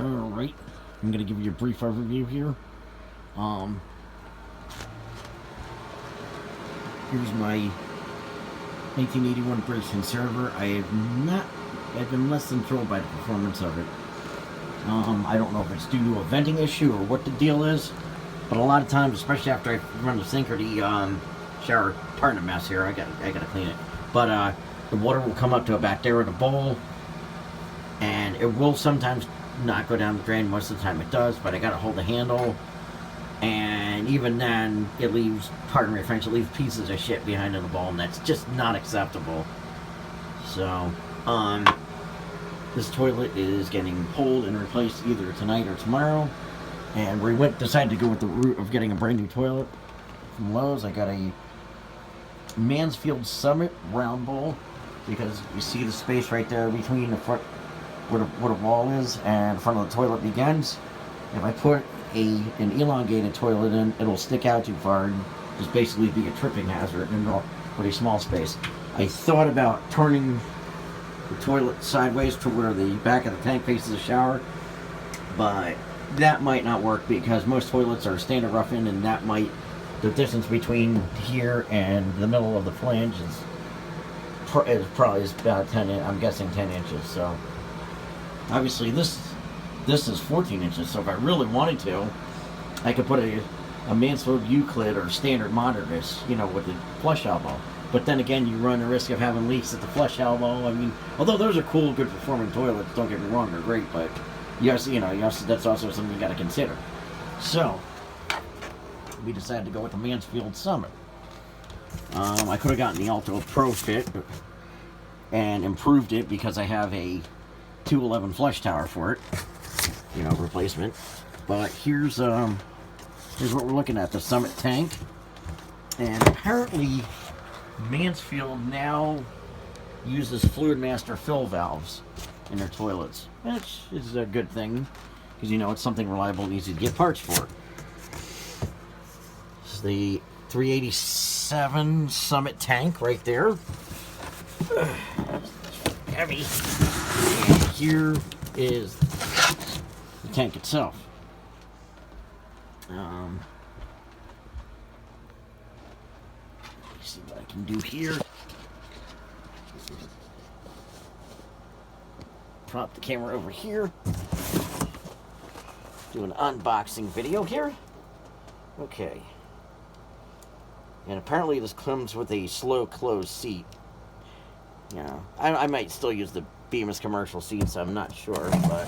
Alright, I'm going to give you a brief overview here. Here's my 1981 Briggs Conserver. I've been less than thrilled by the performance of it. I don't know if it's due to a venting issue or what the deal is, but a lot of times, especially after I run the sink or the shower, pardon the mess here, I gotta clean it. But the water will come up to about there in the bowl, and it will sometimes not go down the drain. Most of the time it does, but I gotta hold the handle, and even then it leaves, pardon me French, it leaves pieces of shit behind in the bowl, and that's just not acceptable. So this toilet is getting pulled and replaced either tonight or tomorrow, and we decided to go with the route of getting a brand new toilet from Lowe's. I got a Mansfield Summit round bowl, because you see the space right there between the front where the wall is and the front of the toilet begins. If I put an elongated toilet in, it'll stick out too far and just basically be a tripping hazard in a pretty small space. I thought about turning the toilet sideways to where the back of the tank faces the shower, but that might not work because most toilets are standard rough in, and the distance between here and the middle of the flange is probably about 10. I'm guessing 10 inches. So obviously this is 14 inches. So if I really wanted to, I could put a Mansfield Euclid or standard modernist, with the flush elbow. But then again, you run the risk of having leaks at the flush elbow. I mean, although those are cool, good performing toilets, don't get me wrong, they're great, but that's also something you got to consider. So we decided to go with the Mansfield Summit. I could have gotten the Alto Pro Fit and improved it because I have a 211 flush tower for it, replacement. But here's what we're looking at: the Summit tank, and apparently Mansfield now uses Fluid Master fill valves in their toilets, which is a good thing because it's something reliable and easy to get parts for. This is the 387 Summit tank right there. Heavy. And here is the tank itself. Let me see what I can do here. Prop the camera over here. Do an unboxing video here. Okay. And apparently this comes with a slow close seat. I might still use the Bemis commercial seats, I'm not sure, but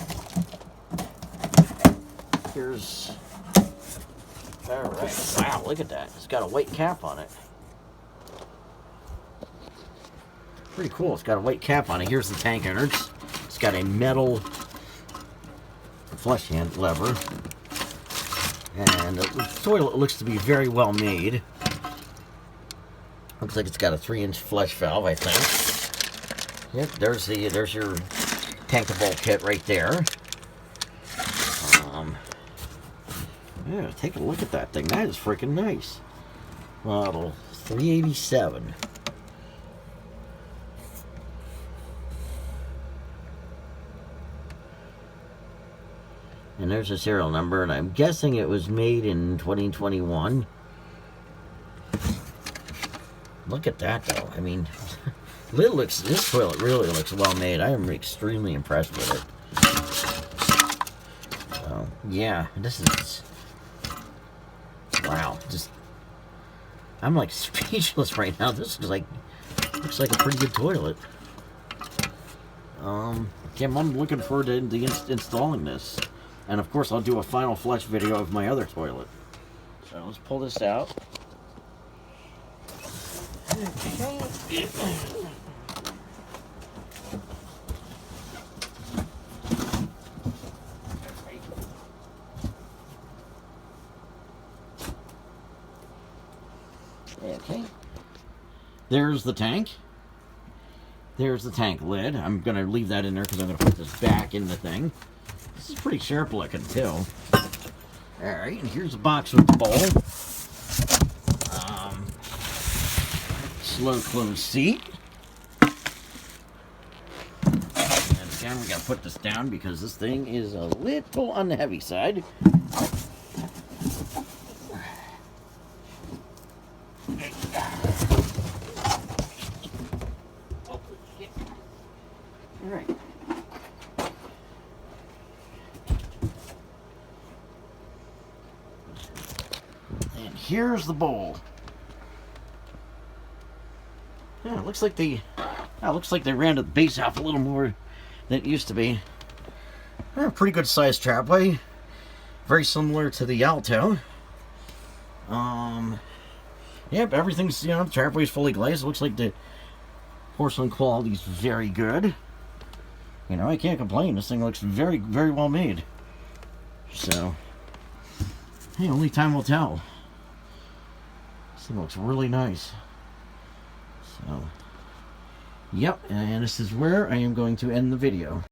here's... Alright, wow, look at that. It's got a white cap on it. Pretty cool, it's got a white cap on it. Here's the tank innards. It's got a metal flush hand lever. And the toilet looks to be very well made. Looks like it's got a 3-inch flush valve, I think. Yep, there's your tank-to-bowl kit right there. Yeah, take a look at that thing. That is freaking nice. Model 387. And there's a serial number, and I'm guessing it was made in 2021. Look at that, though. I mean, this toilet really looks well made. I am extremely impressed with it. So, yeah, this is... Wow, I'm like speechless right now. This is looks like a pretty good toilet. Kim, I'm looking forward to installing this. And of course, I'll do a final flush video of my other toilet. So let's pull this out. Okay. There's the tank. There's the tank lid. I'm going to leave that in there because I'm going to put this back in the thing. This is pretty sharp looking too. Alright, and here's the box with the bowl. Slow close seat. And Again, we gotta put this down because this thing is a little on the heavy side. Alright. And here's the bowl. Yeah, it looks like they ran the base off a little more than it used to be. Yeah, pretty good sized trapway. Very similar to the Alto. Yep, everything's, the trapway's fully glazed. It looks like the porcelain quality's very good. I can't complain. This thing looks very, very well made. So, hey, only time will tell. This thing looks really nice. So, yep, and this is where I am going to end the video.